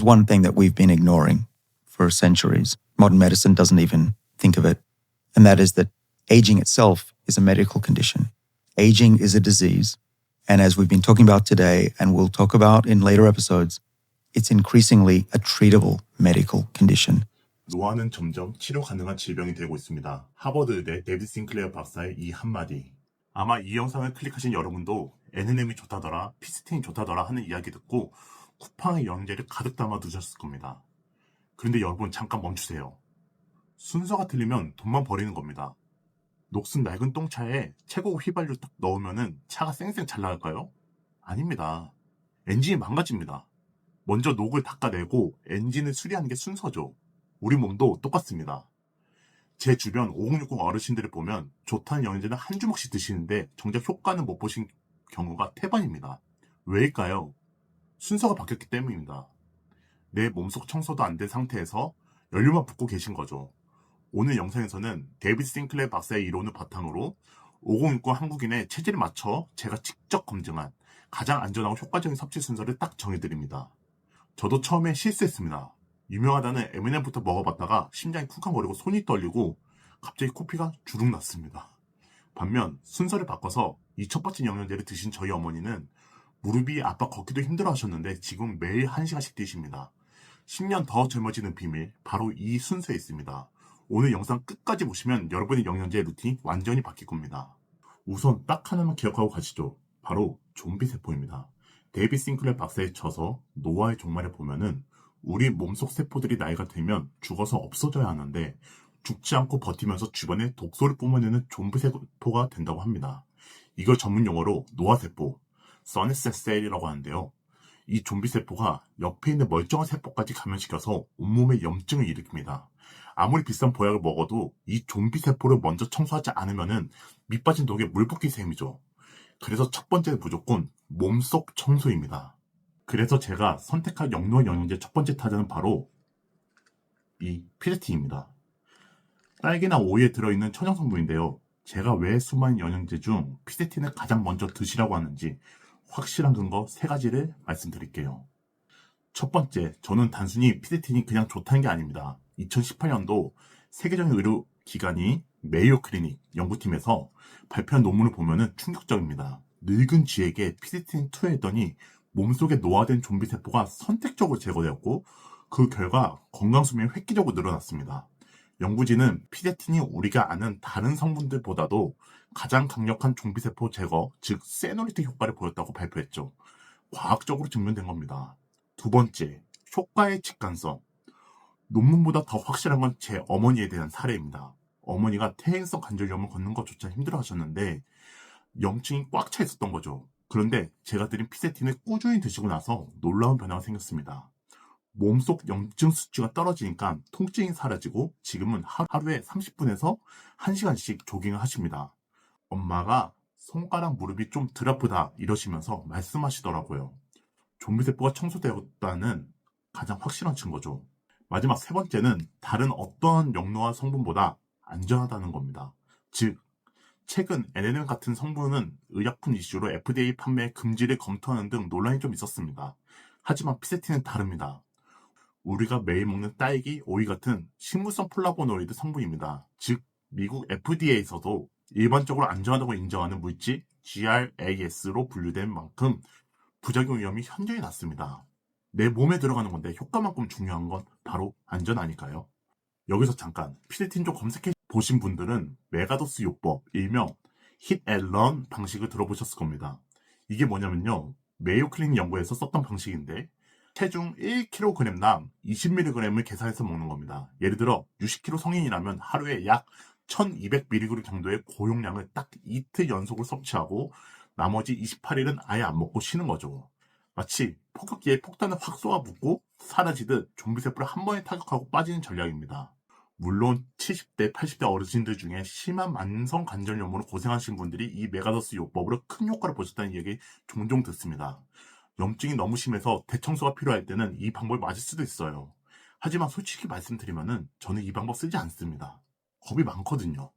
one thing that we've been ignoring for centuries. Modern medicine doesn't even think of it. And that is that aging itself is a medical condition. Aging is a disease. And as we've been talking about today, and we'll talk about in later episodes, it's increasingly a treatable medical condition. 노화는 점점 치료 가능한 질병이 되고 있습니다. 하버드 의대 데이비드 싱클레어 박사의 이 한마디. 아마 이 영상을 클릭하신 여러분도 NNM이 좋다더라, 피스틴이 좋다더라 하는 이야기 듣고 쿠팡의 영양제를 가득 담아 두셨을 겁니다. 그런데 여러분 잠깐 멈추세요. 순서가 틀리면 돈만 버리는 겁니다. 녹슨 낡은 똥차에 최고 휘발유 딱 넣으면 차가 쌩쌩 잘 나갈까요? 아닙니다. 엔진이 망가집니다. 먼저 녹을 닦아내고 엔진을 수리하는 게 순서죠. 우리 몸도 똑같습니다. 제 주변 5060 어르신들을 보면 좋다는 영양제는 한 주먹씩 드시는데 정작 효과는 못 보신 경우가 태반입니다. 왜일까요? 순서가 바뀌었기 때문입니다. 내 몸속 청소도 안 된 상태에서 연료만 붓고 계신 거죠. 오늘 영상에서는 데이비드 싱클레어 박사의 이론을 바탕으로 5060 한국인의 체질에 맞춰 제가 직접 검증한 가장 안전하고 효과적인 섭취 순서를 딱 정해드립니다. 저도 처음에 실수했습니다. 유명하다는 M&M부터 먹어봤다가 심장이 쿵쾅거리고 손이 떨리고 갑자기 코피가 주룩 났습니다. 반면 순서를 바꿔서 이 첫 번째 영양제를 드신 저희 어머니는 무릎이 아파 걷기도 힘들어 하셨는데 지금 매일 1시간씩 뛰십니다. 10년 더 젊어지는 비밀, 바로 이 순서에 있습니다. 오늘 영상 끝까지 보시면 여러분의 영양제 루틴이 완전히 바뀔 겁니다. 우선 딱 하나만 기억하고 가시죠. 바로 좀비 세포입니다. 데이비드 싱클레어 박사의 저서 노화의 종말에 보면은 우리 몸속 세포들이 나이가 들면 죽어서 없어져야 하는데 죽지 않고 버티면서 주변에 독소를 뿜어내는 좀비 세포가 된다고 합니다. 이걸 전문 용어로 노화세포, 써니셋셀이라고 하는데요. 이 좀비 세포가 옆에 있는 멀쩡한 세포까지 감염시켜서 온몸에 염증을 일으킵니다. 아무리 비싼 보약을 먹어도 이 좀비 세포를 먼저 청소하지 않으면은 밑빠진 독에 물 붓기 셈이죠. 그래서 첫 번째는 무조건 몸속 청소입니다. 그래서 제가 선택한 영노화 영양제 첫 번째 타자는 바로 이 피레틴입니다. 딸기나 오이에 들어있는 천연 성분인데요. 제가 왜 수많은 영양제 중 피레틴을 가장 먼저 드시라고 하는지 확실한 근거 3가지를 말씀드릴게요. 첫 번째, 저는 단순히 피레틴이 그냥 좋다는 게 아닙니다. 2018년도 세계적인 의료기관이 메이오 클리닉 연구팀에서 발표한 논문을 보면 충격적입니다. 늙은 쥐에게 피레틴을 투여했더니 몸속에 노화된 좀비 세포가 선택적으로 제거되었고 그 결과 건강수명이 획기적으로 늘어났습니다. 연구진은 피레틴이 우리가 아는 다른 성분들보다도 가장 강력한 좀비 세포 제거, 즉 세노리틱 효과를 보였다고 발표했죠. 과학적으로 증명된 겁니다. 두 번째, 효과의 직관성. 논문보다 더 확실한 건 제 어머니에 대한 사례입니다. 어머니가 퇴행성 관절염을 걷는 것조차 힘들어 하셨는데 염증이 꽉 차 있었던 거죠. 그런데 제가 드린 피레틴을 꾸준히 드시고 나서 놀라운 변화가 생겼습니다. 몸속 염증 수치가 떨어지니까 통증이 사라지고 지금은 하루에 30분에서 1시간씩 조깅을 하십니다. 엄마가 손가락 무릎이 좀 덜 아프다 이러시면서 말씀하시더라고요. 좀비세포가 청소되었다는 가장 확실한 증거죠. 마지막 3번째는 다른 어떤 영노화 성분보다 안전하다는 겁니다. 즉, 최근 NNM 같은 성분은 의약품 이슈로 FDA 판매 금지를 검토하는 등 논란이 좀 있었습니다. 하지만 피레틴은 다릅니다. 우리가 매일 먹는 딸기, 오이 같은 식물성 플라보노이드 성분입니다. 즉, 미국 FDA에서도 일반적으로 안전하다고 인정하는 물질 GRAS로 분류된 만큼 부작용 위험이 현저히 낮습니다. 내 몸에 들어가는 건데 효과만큼 중요한 건 바로 안전 아닐까요? 여기서 잠깐 피레틴 좀 검색해 보신 분들은 메가도스 요법, 일명 hit and run 방식을 들어보셨을 겁니다. 이게 뭐냐면요, 메이오 클리닉 연구에서 썼던 방식인데 체중 1kg당 20mg을 계산해서 먹는 겁니다. 예를 들어 60kg 성인이라면 하루에 약 1200mg 정도의 고용량을 딱 이틀 연속으로 섭취하고 나머지 28일은 아예 안 먹고 쉬는 거죠. 마치 폭격기에 폭탄을 확 쏘아붓고 사라지듯 좀비세포를 한 번에 타격하고 빠지는 전략입니다. 물론 70대, 80대 어르신들 중에 심한 만성 관절염으로 고생하신 분들이 이 메가더스 요법으로 큰 효과를 보셨다는 이야기 종종 듣습니다. 염증이 너무 심해서 대청소가 필요할 때는 이 방법이 맞을 수도 있어요. 하지만 솔직히 말씀드리면은 저는 이 방법 쓰지 않습니다. 겁이 많거든요.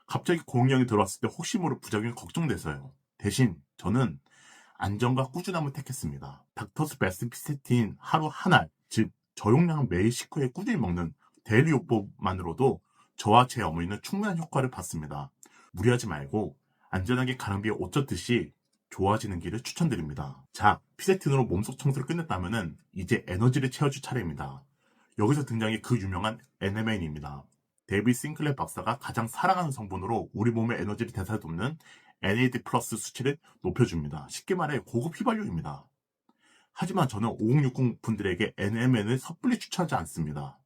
갑자기 고용량이 들어왔을 때 혹시 모를 부작용이 걱정돼서요. 대신 저는 안전과 꾸준함을 택했습니다. 닥터스 베스트 피레틴 하루 한 알, 즉 저용량은 매일 식후에 꾸준히 먹는 데일리 요법만으로도 저와 제 어머니는 충분한 효과를 봤습니다. 무리하지 말고 안전하게 가랑비에 옷 젖듯이 좋아지는 길을 추천드립니다. 자, 피세틴으로 몸속 청소를 끝냈다면 이제 에너지를 채워줄 차례입니다. 여기서 등장해 그 유명한 NMN입니다. 데이비드 싱클레어 박사가 가장 사랑하는 성분으로 우리 몸의 에너지를 되살돋는 NAD 플러스 수치를 높여줍니다. 쉽게 말해 고급 휘발유입니다. 하지만 저는 5060 분들에게 NMN을 섣불리 추천하지 않습니다.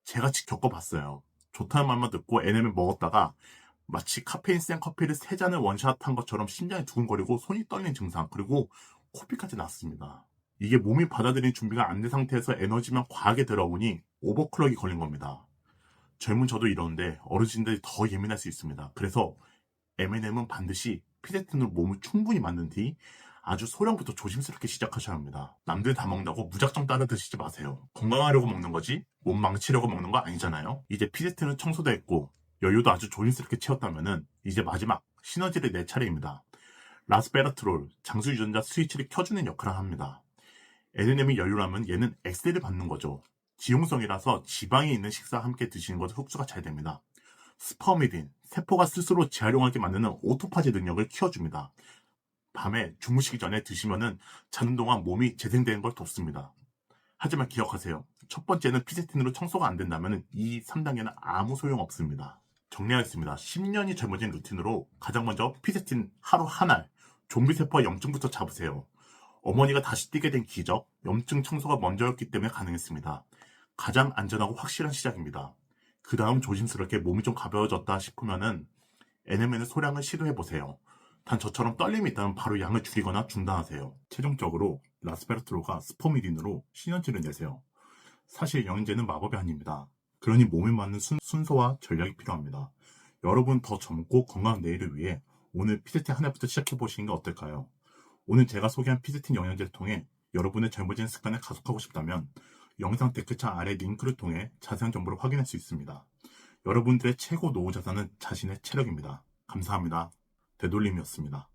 제가 겪어봤어요. 좋다는 말만 듣고 NMN 먹었다가 마치 카페인 센 커피를 3잔을 원샷한 것처럼 심장이 두근거리고 손이 떨리는 증상, 그리고 코피까지 났습니다. 이게 몸이 받아들이는 준비가 안 된 상태에서 에너지만 과하게 들어오니 오버클럭이 걸린 겁니다. 젊은 저도 이러는데 어르신들이 더 예민할 수 있습니다. 그래서 M&M은 반드시 피세틴으로 몸을 충분히 만든 뒤 아주 소량부터 조심스럽게 시작하셔야 합니다. 남들 다 먹는다고 무작정 따라 드시지 마세요. 건강하려고 먹는 거지 몸 망치려고 먹는 거 아니잖아요. 이제 피세틴은 청소도 했고 여유도 아주 조심스럽게 채웠다면은 이제 마지막 시너지를 낼 차례입니다. 라스베라트롤, 장수 유전자 스위치를 켜주는 역할을 합니다. NM이 연료라면 얘는 엑셀을 받는 거죠. 지용성이라서 지방이 있는 식사와 함께 드시는 것은 흡수가 잘 됩니다. 스퍼미딘, 세포가 스스로 재활용하게 만드는 오토파지 능력을 키워줍니다. 밤에 주무시기 전에 드시면은 자는 동안 몸이 재생되는 걸 돕습니다. 하지만 기억하세요. 첫 번째는 피세틴으로 청소가 안 된다면 이 3단계는 아무 소용 없습니다. 정리하겠습니다. 10년이 젊어진 루틴으로 가장 먼저 피세틴 하루 한 알, 좀비세포와 염증부터 잡으세요. 어머니가 다시 뛰게 된 기적, 염증 청소가 먼저였기 때문에 가능했습니다. 가장 안전하고 확실한 시작입니다. 그 다음 조심스럽게 몸이 좀 가벼워졌다 싶으면은 NMN의 소량을 시도해보세요. 단 저처럼 떨림이 있다면 바로 양을 줄이거나 중단하세요. 최종적으로 라스베라트로가 스포미딘으로 시너지를 내세요. 사실 영양제는 마법이 아닙니다. 그러니 몸에 맞는 순서와 전략이 필요합니다. 여러분 더 젊고 건강한 내일을 위해 오늘 피세틴 하나부터 시작해보시는 게 어떨까요? 오늘 제가 소개한 피세틴 영양제를 통해 여러분의 젊어지는 습관을 가속하고 싶다면 영상 댓글창 아래 링크를 통해 자세한 정보를 확인할 수 있습니다. 여러분들의 최고 노후 자산은 자신의 체력입니다. 감사합니다. 되돌림이었습니다.